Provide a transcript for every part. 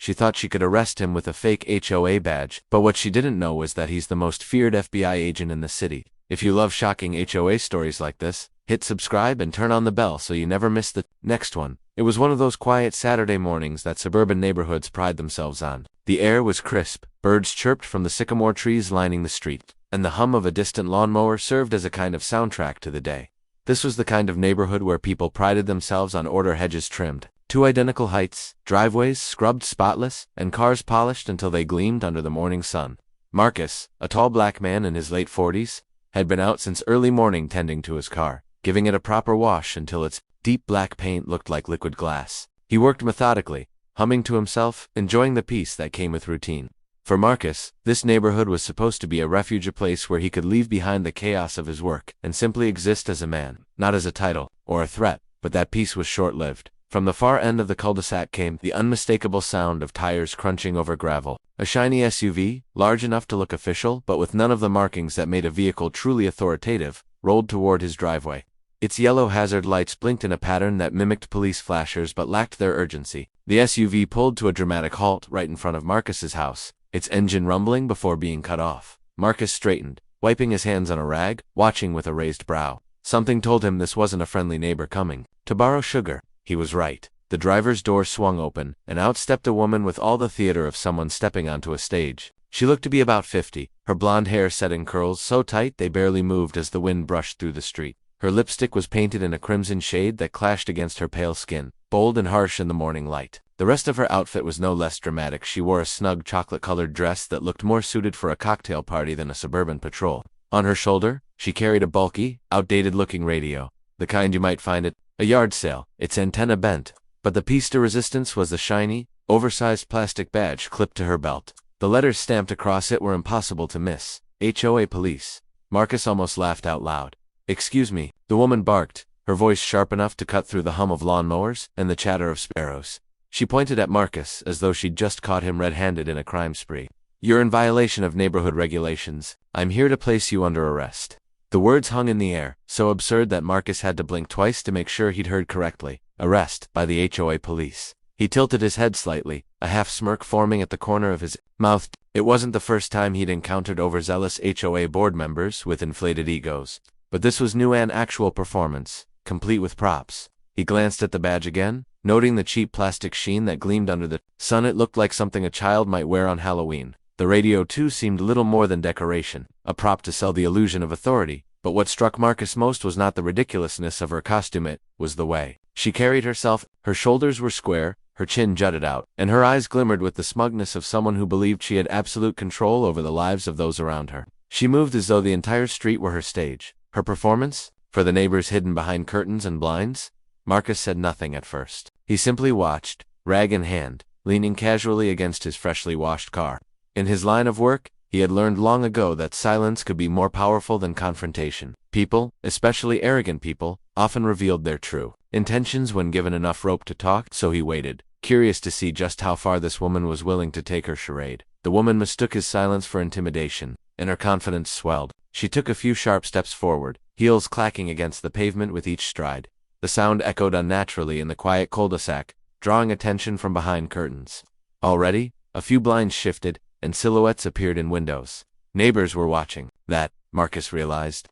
She thought she could arrest him with a fake HOA badge, but what she didn't know was that he's the most feared FBI agent in the city. If you love shocking HOA stories like this, hit subscribe and turn on the bell so you never miss the next one. It was one of those quiet Saturday mornings that suburban neighborhoods pride themselves on. The air was crisp, birds chirped from the sycamore trees lining the street, and the hum of a distant lawnmower served as a kind of soundtrack to the day. This was the kind of neighborhood where people prided themselves on order, hedges trimmed, two identical heights, driveways scrubbed spotless, and cars polished until they gleamed under the morning sun. Marcus, a tall black man in his late 40s, had been out since early morning tending to his car, giving it a proper wash until its deep black paint looked like liquid glass. He worked methodically, humming to himself, enjoying the peace that came with routine. For Marcus, this neighborhood was supposed to be a refuge, a place where he could leave behind the chaos of his work and simply exist as a man, not as a title or a threat. But that peace was short-lived. From the far end of the cul-de-sac came the unmistakable sound of tires crunching over gravel. A shiny SUV, large enough to look official but with none of the markings that made a vehicle truly authoritative, rolled toward his driveway. Its yellow hazard lights blinked in a pattern that mimicked police flashers but lacked their urgency. The SUV pulled to a dramatic halt right in front of Marcus's house, its engine rumbling before being cut off. Marcus straightened, wiping his hands on a rag, watching with a raised brow. Something told him this wasn't a friendly neighbor coming to borrow sugar. He was right. The driver's door swung open, and out stepped a woman with all the theater of someone stepping onto a stage. She looked to be about 50, her blonde hair set in curls so tight they barely moved as the wind brushed through the street. Her lipstick was painted in a crimson shade that clashed against her pale skin, bold and harsh in the morning light. The rest of her outfit was no less dramatic. She wore a snug chocolate-colored dress that looked more suited for a cocktail party than a suburban patrol. On her shoulder, she carried a bulky, outdated-looking radio, the kind you might find at a yard sale, its antenna bent, but the piece de resistance was the shiny, oversized plastic badge clipped to her belt. The letters stamped across it were impossible to miss. HOA Police. Marcus almost laughed out loud. "Excuse me," the woman barked, her voice sharp enough to cut through the hum of lawnmowers and the chatter of sparrows. She pointed at Marcus as though she'd just caught him red-handed in a crime spree. "You're in violation of neighborhood regulations. I'm here to place you under arrest." The words hung in the air, so absurd that Marcus had to blink twice to make sure he'd heard correctly. Arrest by the HOA police. He tilted his head slightly, a half-smirk forming at the corner of his mouth. It wasn't the first time he'd encountered overzealous HOA board members with inflated egos. But this was new, an actual performance, complete with props. He glanced at the badge again, noting the cheap plastic sheen that gleamed under the sun. It looked like something a child might wear on Halloween. The radio, too, seemed little more than decoration, a prop to sell the illusion of authority. But what struck Marcus most was not the ridiculousness of her costume, it was the way she carried herself. Her shoulders were square, her chin jutted out, and her eyes glimmered with the smugness of someone who believed she had absolute control over the lives of those around her. She moved as though the entire street were her stage. Her performance? For the neighbors hidden behind curtains and blinds? Marcus said nothing at first. He simply watched, rag in hand, leaning casually against his freshly washed car. In his line of work, he had learned long ago that silence could be more powerful than confrontation. People, especially arrogant people, often revealed their true intentions when given enough rope to talk, so he waited, curious to see just how far this woman was willing to take her charade. The woman mistook his silence for intimidation, and her confidence swelled. She took a few sharp steps forward, heels clacking against the pavement with each stride. The sound echoed unnaturally in the quiet cul-de-sac, drawing attention from behind curtains. Already, a few blinds shifted, and silhouettes appeared in windows. Neighbors were watching. That, Marcus realized,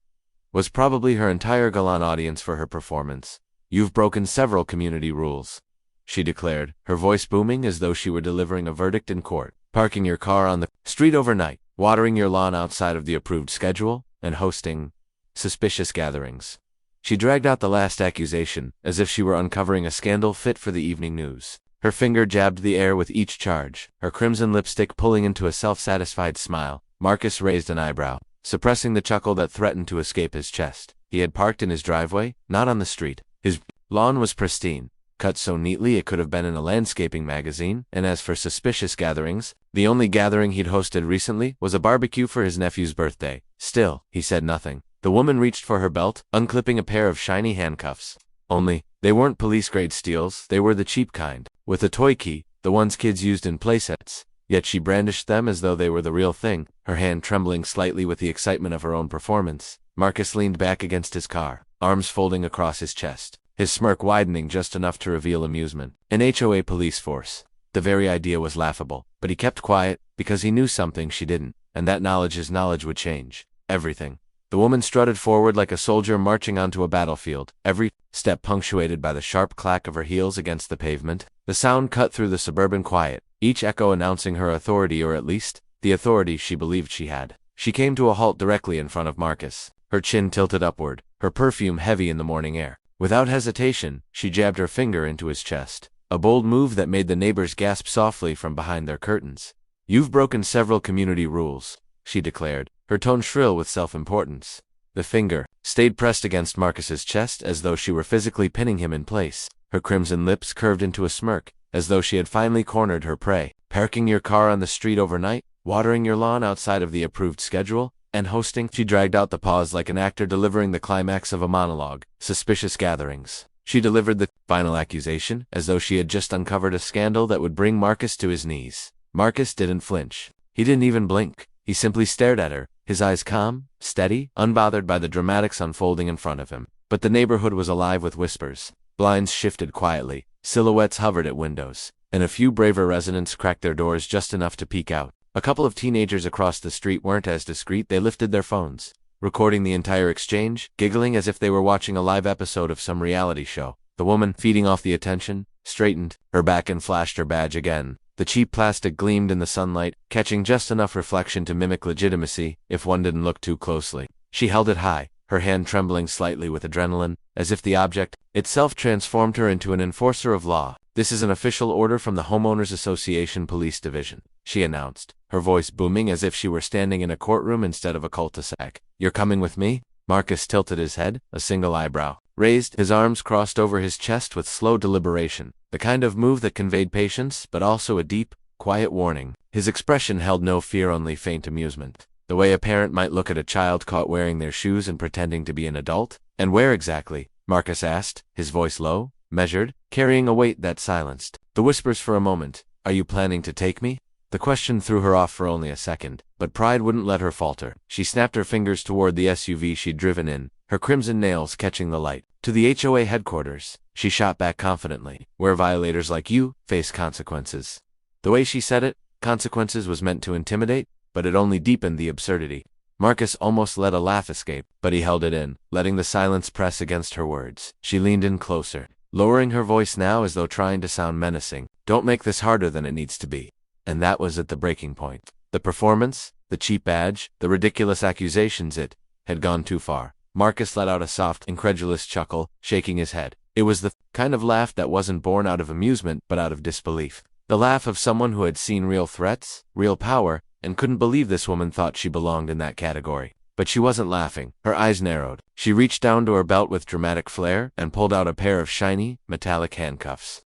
was probably her entire gallant audience for her performance. "You've broken several community rules," she declared, her voice booming as though she were delivering a verdict in court. "Parking your car on the street overnight, watering your lawn outside of the approved schedule, and hosting suspicious gatherings." She dragged out the last accusation, as if she were uncovering a scandal fit for the evening news. Her finger jabbed the air with each charge, her crimson lipstick pulling into a self-satisfied smile. Marcus raised an eyebrow, suppressing the chuckle that threatened to escape his chest. He had parked in his driveway, not on the street. His lawn was pristine, cut so neatly it could have been in a landscaping magazine, and as for suspicious gatherings, the only gathering he'd hosted recently was a barbecue for his nephew's birthday. Still, he said nothing. The woman reached for her belt, unclipping a pair of shiny handcuffs. Only, they weren't police-grade steels, they were the cheap kind, with a toy key, the ones kids used in playsets. Yet she brandished them as though they were the real thing, her hand trembling slightly with the excitement of her own performance. Marcus leaned back against his car, arms folding across his chest, his smirk widening just enough to reveal amusement. An HOA police force. The very idea was laughable, but he kept quiet because he knew something she didn't, and that his knowledge would change everything. The woman strutted forward like a soldier marching onto a battlefield, every step punctuated by the sharp clack of her heels against the pavement. The sound cut through the suburban quiet, each echo announcing her authority, or at least, the authority she believed she had. She came to a halt directly in front of Marcus, her chin tilted upward, her perfume heavy in the morning air. Without hesitation, she jabbed her finger into his chest, a bold move that made the neighbors gasp softly from behind their curtains. "You've broken several community rules," she declared, her tone shrill with self-importance. The finger stayed pressed against Marcus's chest as though she were physically pinning him in place. Her crimson lips curved into a smirk, as though she had finally cornered her prey. "Parking your car on the street overnight, watering your lawn outside of the approved schedule, and hosting," she dragged out the pause like an actor delivering the climax of a monologue, "suspicious gatherings." She delivered the final accusation as though she had just uncovered a scandal that would bring Marcus to his knees. Marcus didn't flinch. He didn't even blink. He simply stared at her, his eyes calm, steady, unbothered by the dramatics unfolding in front of him. But the neighborhood was alive with whispers. Blinds shifted quietly, silhouettes hovered at windows, and a few braver residents cracked their doors just enough to peek out. A couple of teenagers across the street weren't as discreet. They lifted their phones, recording the entire exchange, giggling as if they were watching a live episode of some reality show. The woman, feeding off the attention, straightened her back and flashed her badge again. The cheap plastic gleamed in the sunlight, catching just enough reflection to mimic legitimacy if one didn't look too closely. She held it high, her hand trembling slightly with adrenaline, as if the object itself transformed her into an enforcer of law. "This is an official order from the Homeowners Association Police Division," she announced, her voice booming as if she were standing in a courtroom instead of a cul-de-sac. "You're coming with me?" Marcus tilted his head, a single eyebrow raised, his arms crossed over his chest with slow deliberation, the kind of move that conveyed patience but also a deep, quiet warning. His expression held no fear, only faint amusement, the way a parent might look at a child caught wearing their shoes and pretending to be an adult. "And where exactly?" Marcus asked, his voice low, measured, carrying a weight that silenced the whispers for a moment. "Are you planning to take me?" The question threw her off for only a second, but pride wouldn't let her falter. She snapped her fingers toward the SUV she'd driven in, her crimson nails catching the light. "To the HOA headquarters," she shot back confidently, "where violators like you face consequences." The way she said it, consequences, was meant to intimidate, but it only deepened the absurdity. Marcus almost let a laugh escape, but he held it in, letting the silence press against her words. She leaned in closer, lowering her voice now as though trying to sound menacing. "Don't make this harder than it needs to be." And that was at the breaking point. The performance, the cheap badge, the ridiculous accusations, it had gone too far. Marcus let out a soft, incredulous chuckle, shaking his head. It was the kind of laugh that wasn't born out of amusement but out of disbelief. The laugh of someone who had seen real threats, real power, and couldn't believe this woman thought she belonged in that category. But she wasn't laughing. Her eyes narrowed. She reached down to her belt with dramatic flair and pulled out a pair of shiny, metallic handcuffs.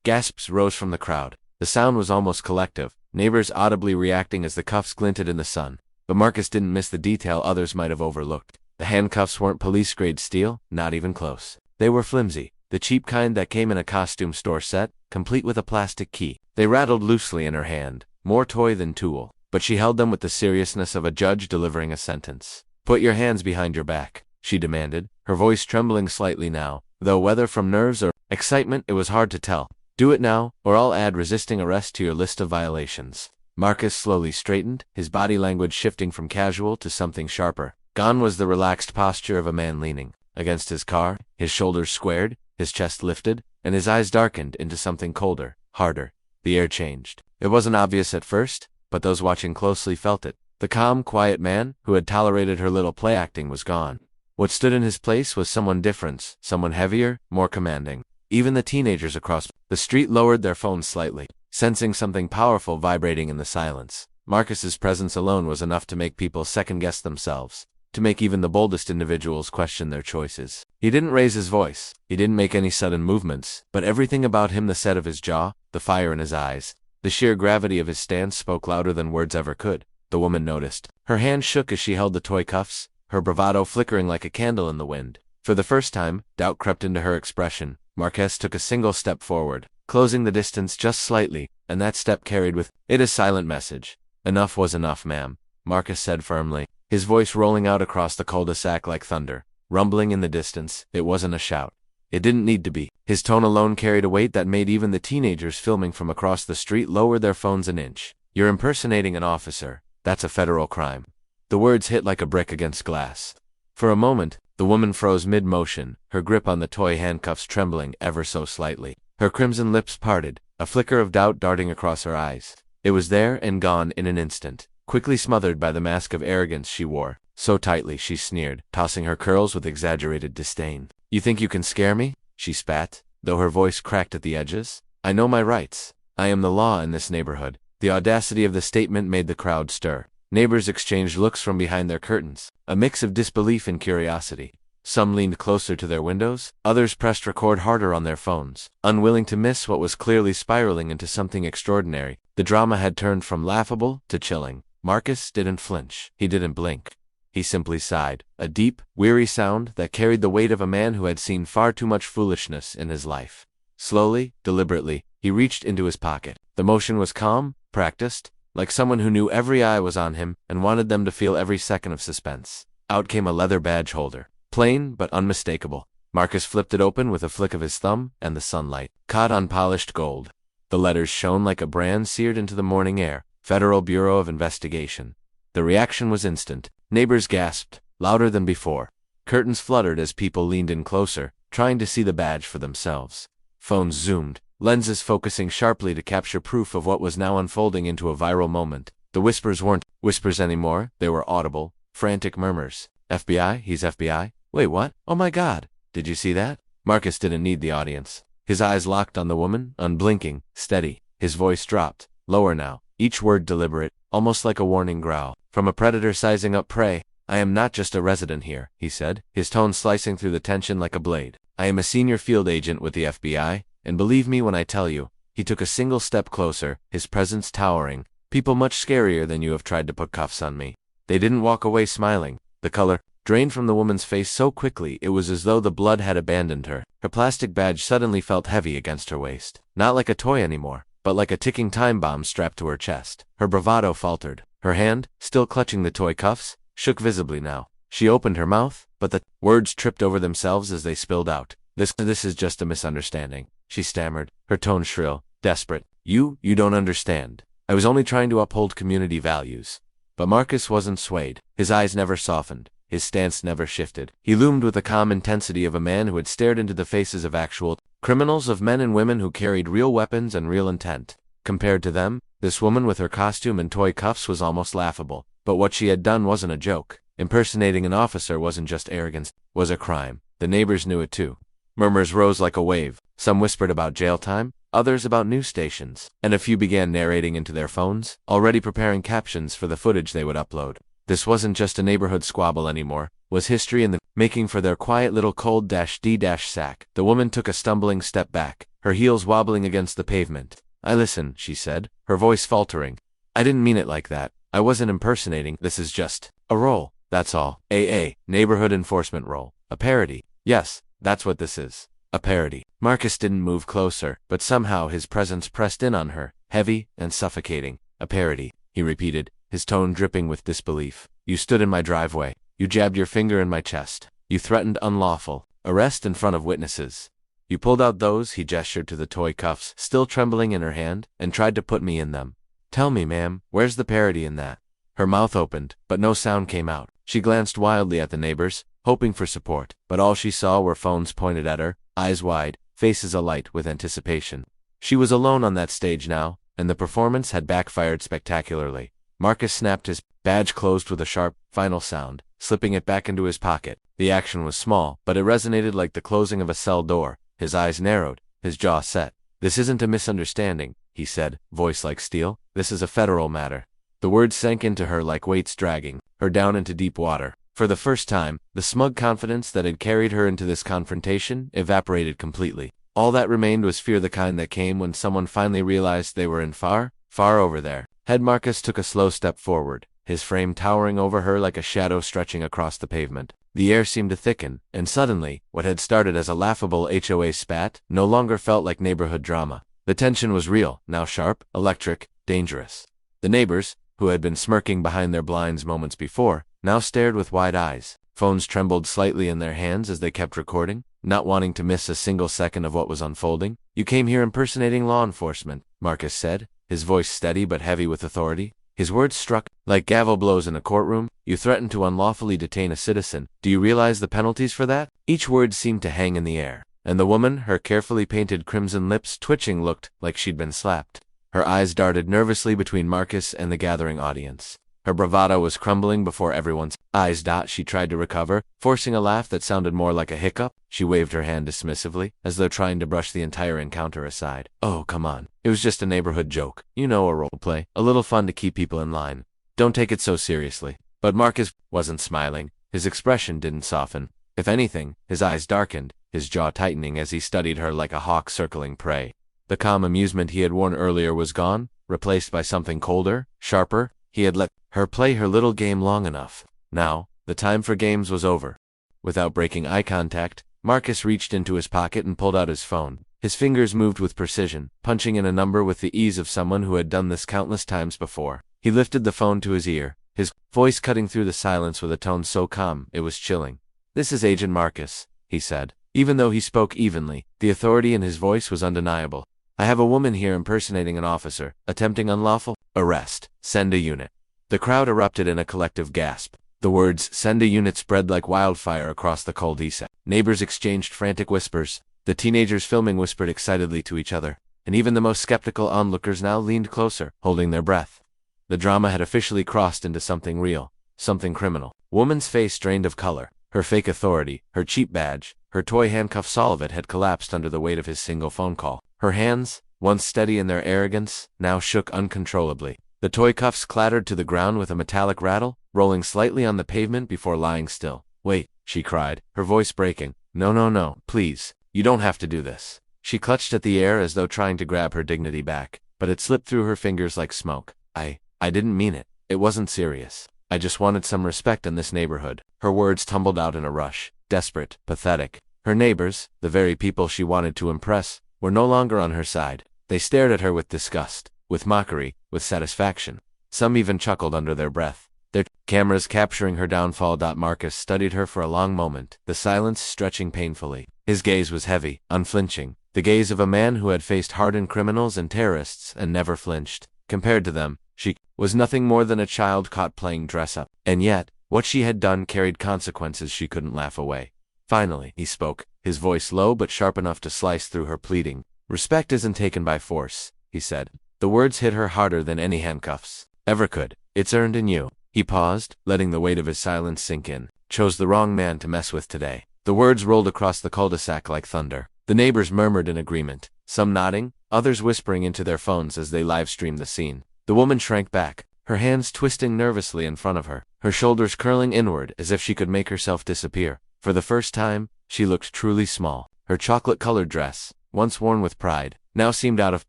Gasps rose from the crowd. The sound was almost collective, neighbors audibly reacting as the cuffs glinted in the sun. But Marcus didn't miss the detail others might have overlooked. The handcuffs weren't police-grade steel, not even close. They were flimsy, the cheap kind that came in a costume store set, complete with a plastic key. They rattled loosely in her hand, more toy than tool, but she held them with the seriousness of a judge delivering a sentence. "Put your hands behind your back," she demanded, her voice trembling slightly now, though whether from nerves or excitement it was hard to tell. "Do it now, or I'll add resisting arrest to your list of violations." Marcus slowly straightened, his body language shifting from casual to something sharper. Gone was the relaxed posture of a man leaning against his car, his shoulders squared, his chest lifted, and his eyes darkened into something colder, harder. The air changed. It wasn't obvious at first, but those watching closely felt it. The calm, quiet man who had tolerated her little play-acting was gone. What stood in his place was someone different, someone heavier, more commanding. Even the teenagers across the street lowered their phones slightly, sensing something powerful vibrating in the silence. Marcus's presence alone was enough to make people second-guess themselves, to make even the boldest individuals question their choices. He didn't raise his voice, he didn't make any sudden movements, but everything about him, the set of his jaw, the fire in his eyes, the sheer gravity of his stance, spoke louder than words ever could. The woman noticed. Her hand shook as she held the toy cuffs, her bravado flickering like a candle in the wind. For the first time, doubt crept into her expression. Marcus took a single step forward, closing the distance just slightly, and that step carried with it a silent message. "Enough was enough, ma'am," Marcus said firmly, his voice rolling out across the cul-de-sac like thunder, rumbling in the distance. It wasn't a shout. It didn't need to be. His tone alone carried a weight that made even the teenagers filming from across the street lower their phones an inch. "You're impersonating an officer. That's a federal crime." The words hit like a brick against glass. For a moment, the woman froze mid-motion, her grip on the toy handcuffs trembling ever so slightly. Her crimson lips parted, a flicker of doubt darting across her eyes. It was there and gone in an instant, quickly smothered by the mask of arrogance she wore. So tightly, she sneered, tossing her curls with exaggerated disdain. "You think you can scare me?" she spat, though her voice cracked at the edges. "I know my rights. I am the law in this neighborhood." The audacity of the statement made the crowd stir. Neighbors exchanged looks from behind their curtains, a mix of disbelief and curiosity. Some leaned closer to their windows, others pressed record harder on their phones, unwilling to miss what was clearly spiraling into something extraordinary. The drama had turned from laughable to chilling. Marcus didn't flinch. He didn't blink. He simply sighed, a deep, weary sound that carried the weight of a man who had seen far too much foolishness in his life. Slowly, deliberately, he reached into his pocket. The motion was calm, practiced, like someone who knew every eye was on him and wanted them to feel every second of suspense. Out came a leather badge holder. Plain but unmistakable. Marcus flipped it open with a flick of his thumb, and the sunlight caught on polished gold. The letters shone like a brand seared into the morning air. Federal Bureau of Investigation. The reaction was instant. Neighbors gasped, louder than before. Curtains fluttered as people leaned in closer, trying to see the badge for themselves. Phones zoomed, lenses focusing sharply to capture proof of what was now unfolding into a viral moment. The whispers weren't whispers anymore, they were audible, frantic murmurs. "FBI? He's FBI? Wait, what? Oh my God! Did you see that?" Marcus didn't need the audience. His eyes locked on the woman, unblinking, steady. His voice dropped, lower now, each word deliberate, almost like a warning growl. "From a predator sizing up prey, I am not just a resident here," he said, his tone slicing through the tension like a blade. "I am a senior field agent with the FBI, and believe me when I tell you." He took a single step closer, his presence towering. "People much scarier than you have tried to put cuffs on me." They didn't walk away smiling. The color drained from the woman's face so quickly it was as though the blood had abandoned her. Her plastic badge suddenly felt heavy against her waist. Not like a toy anymore, but like a ticking time bomb strapped to her chest. Her bravado faltered. Her hand, still clutching the toy cuffs, shook visibly now. She opened her mouth, but the words tripped over themselves as they spilled out. This is just a misunderstanding," she stammered, her tone shrill, desperate. You don't understand. I was only trying to uphold community values." But Marcus wasn't swayed. His eyes never softened. His stance never shifted. He loomed with the calm intensity of a man who had stared into the faces of actual criminals, of men and women who carried real weapons and real intent. Compared to them, this woman with her costume and toy cuffs was almost laughable. But what she had done wasn't a joke. Impersonating an officer wasn't just arrogance, was a crime. The neighbors knew it too. Murmurs rose like a wave. Some whispered about jail time, others about news stations, and a few began narrating into their phones, already preparing captions for the footage they would upload. This wasn't just a neighborhood squabble anymore, was history in the making for their quiet little cold-d-sack. The woman took a stumbling step back, her heels wobbling against the pavement. Listen," she said, her voice faltering. "I didn't mean it like that. I wasn't impersonating. This is just a role, that's all. A neighborhood enforcement role. A parody. Yes, that's what this is. A parody." Marcus didn't move closer, but somehow his presence pressed in on her, heavy and suffocating. "A parody," he repeated, his tone dripping with disbelief. "You stood in my driveway. You jabbed your finger in my chest. You threatened unlawful arrest in front of witnesses. You pulled out those," he gestured to the toy cuffs, still trembling in her hand, "and tried to put me in them. Tell me, ma'am, where's the parody in that?" Her mouth opened, but no sound came out. She glanced wildly at the neighbors, hoping for support, but all she saw were phones pointed at her, eyes wide, faces alight with anticipation. She was alone on that stage now, and the performance had backfired spectacularly. Marcus snapped his badge closed with a sharp, final sound, slipping it back into his pocket. The action was small, but it resonated like the closing of a cell door. His eyes narrowed, his jaw set. "This isn't a misunderstanding," he said, voice like steel. "This is a federal matter." The words sank into her like weights dragging her down into deep water. For the first time, the smug confidence that had carried her into this confrontation evaporated completely. All that remained was fear, the kind that came when someone finally realized they were in far, far over there. Head Marcus took a slow step forward, his frame towering over her like a shadow stretching across the pavement. The air seemed to thicken, and suddenly, what had started as a laughable HOA spat no longer felt like neighborhood drama. The tension was real, now sharp, electric, dangerous. The neighbors, who had been smirking behind their blinds moments before, now stared with wide eyes. Phones trembled slightly in their hands as they kept recording. not wanting to miss a single second of what was unfolding. "You came here impersonating law enforcement," Marcus said, his voice steady but heavy with authority. His words struck like gavel blows in a courtroom. "You threatened to unlawfully detain a citizen. Do you realize the penalties for that?" Each word seemed to hang in the air, and the woman, her carefully painted crimson lips twitching, looked like she'd been slapped. Her eyes darted nervously between Marcus and the gathering audience. Her bravado was crumbling before everyone's eyes. She tried to recover, forcing a laugh that sounded more like a hiccup. She waved her hand dismissively, as though trying to brush the entire encounter aside. "Oh, come on. It was just a neighborhood joke. You know, a role play. A little fun to keep people in line. Don't take it so seriously." But Marcus wasn't smiling. His expression didn't soften. If anything, his eyes darkened, his jaw tightening as he studied her like a hawk circling prey. The calm amusement he had worn earlier was gone, replaced by something colder, sharper. He had let her play her little game long enough. Now, the time for games was over. Without breaking eye contact, Marcus reached into his pocket and pulled out his phone. His fingers moved with precision, punching in a number with the ease of someone who had done this countless times before. He lifted the phone to his ear, his voice cutting through the silence with a tone so calm it was chilling. "This is Agent Marcus," he said. Even though he spoke evenly, the authority in his voice was undeniable. "I have a woman here impersonating an officer, attempting unlawful arrest. Send a unit." The crowd erupted in a collective gasp. The words "send a unit" spread like wildfire across the cul-de-sac. Neighbors exchanged frantic whispers. The teenagers filming whispered excitedly to each other, and even the most skeptical onlookers now leaned closer, holding their breath. The drama had officially crossed into something real, something criminal. Woman's face drained of color. Her fake authority, her cheap badge, her toy handcuffs, all of it had collapsed under the weight of his single phone call. Her hands, once steady in their arrogance, now shook uncontrollably. The toy cuffs clattered to the ground with a metallic rattle, rolling slightly on the pavement before lying still. "Wait," she cried, her voice breaking. No, please. You don't have to do this." She clutched at the air as though trying to grab her dignity back, but it slipped through her fingers like smoke. I didn't mean it. It wasn't serious. I just wanted some respect in this neighborhood." Her words tumbled out in a rush, desperate, pathetic. Her neighbors, the very people she wanted to impress, were no longer on her side. They stared at her with disgust, with mockery, with satisfaction. Some even chuckled under their breath, their cameras capturing her downfall. Marcus studied her for a long moment, the silence stretching painfully. His gaze was heavy, unflinching, the gaze of a man who had faced hardened criminals and terrorists and never flinched. Compared to them, she was nothing more than a child caught playing dress-up. And yet, what she had done carried consequences she couldn't laugh away. Finally, he spoke, his voice low but sharp enough to slice through her pleading. "Respect isn't taken by force," he said. The words hit her harder than any handcuffs ever could. "It's earned in you." He paused, letting the weight of his silence sink in. "Chose the wrong man to mess with today." The words rolled across the cul-de-sac like thunder. The neighbors murmured in agreement, some nodding, others whispering into their phones as they live-streamed the scene. The woman shrank back, her hands twisting nervously in front of her, her shoulders curling inward as if she could make herself disappear. For the first time, she looked truly small. Her chocolate-colored dress, once worn with pride, now seemed out of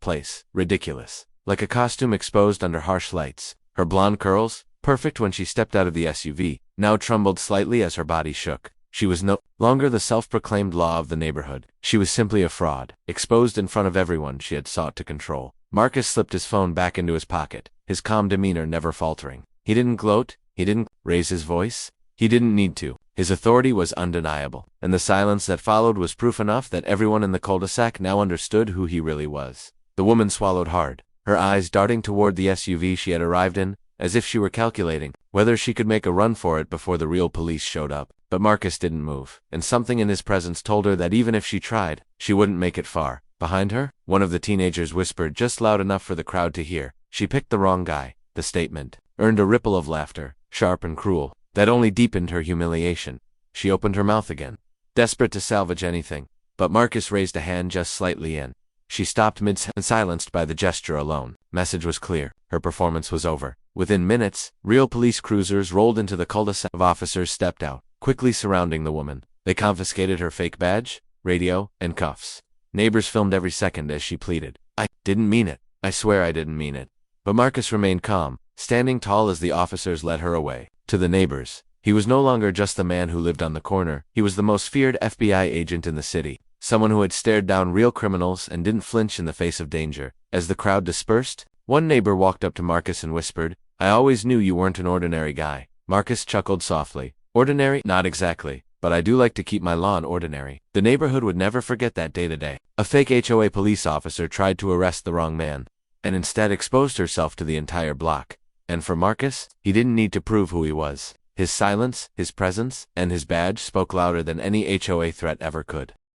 place, ridiculous, like a costume exposed under harsh lights. Her blonde curls, perfect when she stepped out of the SUV, now trembled slightly as her body shook. She was no longer the self-proclaimed law of the neighborhood. She was simply a fraud, exposed in front of everyone she had sought to control. Marcus slipped his phone back into his pocket, his calm demeanor never faltering. He didn't gloat, he didn't raise his voice. He didn't need to. His authority was undeniable, and the silence that followed was proof enough that everyone in the cul-de-sac now understood who he really was. The woman swallowed hard, her eyes darting toward the SUV she had arrived in, as if she were calculating whether she could make a run for it before the real police showed up. But Marcus didn't move, and something in his presence told her that even if she tried, she wouldn't make it far. Behind her, one of the teenagers whispered just loud enough for the crowd to hear, "She picked the wrong guy." The statement earned a ripple of laughter, sharp and cruel, that only deepened her humiliation. She opened her mouth again, desperate to salvage anything, but Marcus raised a hand just slightly in. She stopped mid-sentence, silenced by the gesture alone. Message was clear. Her performance was over. Within minutes, real police cruisers rolled into the cul-de-sac. Officers stepped out, quickly surrounding the woman. They confiscated her fake badge, radio, and cuffs. Neighbors filmed every second as she pleaded, "I didn't mean it. I swear I didn't mean it." But Marcus remained calm, standing tall as the officers led her away. To the neighbors, he was no longer just the man who lived on the corner. He was the most feared FBI agent in the city, someone who had stared down real criminals and didn't flinch in the face of danger. As the crowd dispersed, one neighbor walked up to Marcus and whispered, "I always knew you weren't an ordinary guy." Marcus chuckled softly. "Ordinary? Not exactly. but I do like to keep my lawn ordinary. The neighborhood would never forget that day today. A fake HOA police officer tried to arrest the wrong man, and instead exposed herself to the entire block. And for Marcus, he didn't need to prove who he was. His silence, his presence, and his badge spoke louder than any HOA threat ever could.